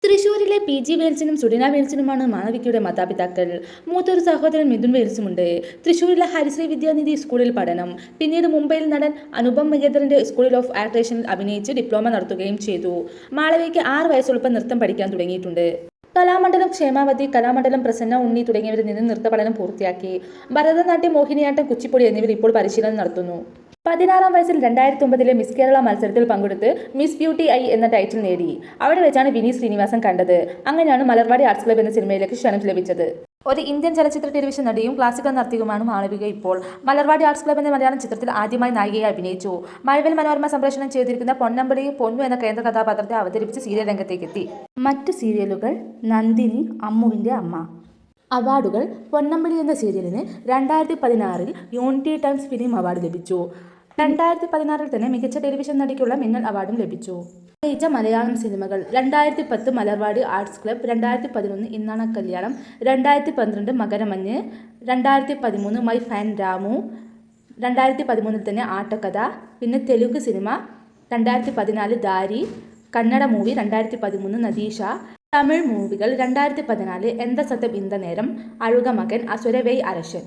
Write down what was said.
തൃശൂരിലെ P G വെയിൽസിനും സുഡിന വെയിൽസിനുമാണ് മാളവികയുടെ മാതാപിതാക്കൾ. മൂത്തൊരു സഹോദരൻ മിഥുൻ വെയിൽസുമുണ്ട്. തൃശൂരിലെ ഹരിശ്രീ വിദ്യാനിധി സ്കൂളിൽ പഠനം. പിന്നീട് മുംബൈയിൽ നടൻ അനുപം മഗേന്ദ്രന്റെ സ്കൂൾ ഓഫ് ആക്ടേഷനിൽ അഭിനയിച്ച് ഡിപ്ലോമ നടത്തുകയും ചെയ്തു. മാളവികയ്ക്ക് 6 വയസ്സുള്ളപ്പോൾ നൃത്തം പഠിക്കാൻ തുടങ്ങിയിട്ടുണ്ട്. കലാമണ്ഡലം ക്ഷേമാവതി, കലാമണ്ഡലം പ്രസന്ന ഉണ്ണി തുടങ്ങിയവരിൽ നിന്ന് നൃത്തപഠനം പൂർത്തിയാക്കി. ഭരതനാട്യം, മോഹിനിയാട്ടം, കുച്ചിപ്പുടി എന്നിവർ ഇപ്പോൾ പരിശീലനം നടത്തുന്നു. 16-ാം വയസ്സിൽ 2009 മിസ് കേരള മത്സരത്തിൽ പങ്കെടുത്ത് മിസ് ബ്യൂട്ടി ഐ എന്ന ടൈറ്റിൽ നേടി. അവിടെ വെച്ചാണ് വിനീത് ശ്രീനിവാസൻ കണ്ടത്. അങ്ങനെയാണ് മലർവാടി ആർട്സ് ക്ലബ് എന്ന സിനിമയിലേക്ക് ക്ഷണം ലഭിച്ചത്. ഒരു ഇന്ത്യൻ ചലച്ചിത്ര ടെലിവിഷൻ നടിയും ക്ലാസിക്കൽ നർത്തകിയുമാണ് മാളവിക ഇപ്പോൾ. മലർവാടി ആർട്സ് ക്ലബ് എന്ന മലയാളം ചിത്രത്തിൽ ആദ്യമായി നായികയായി അഭിനയിച്ചു. മഴവിൽ മനോരമ സംപ്രേഷണം ചെയ്തിരിക്കുന്ന പൊന്നമ്പടിയും പൊന്നു എന്ന കേന്ദ്ര കഥാപാത്രത്തെ അവതരിപ്പിച്ച് സീരിയൽ രംഗത്തേക്കെത്തി. മറ്റു സീരിയലുകൾ: നന്ദിനി, അമ്മുവിൻ്റെ അമ്മ. അവാർഡുകൾ: പൊന്നമ്പടി എന്ന സീരിയലിന് 2016 യൂണിറ്റി ടൈംസ് ഫിലിം അവാർഡ് ലഭിച്ചു. 2016 തന്നെ മികച്ച ടെലിവിഷൻ നടിക്കുള്ള മിന്നൽ അവാർഡും ലഭിച്ചു. അഭിനയിച്ച മലയാളം സിനിമകൾ: 2010 മലർവാടി ആർട്സ് ക്ലബ്, 2011 ഇന്നാണ് കല്യാണം, 2012 മകരമഞ്ഞ്, 2013 മൈ ഫാൻ രാമു, 2013 തന്നെ ആട്ടക്കഥ. പിന്നെ തെലുങ്ക് സിനിമ 2014 ദാരി, കന്നഡ മൂവി 2013 നദീഷ. തമിഴ് മൂവികൾ 2014 എന്ത സത്യം ഇന്ത നേരം, അഴുക മകൻ, അസുരവെയ് അരശൻ.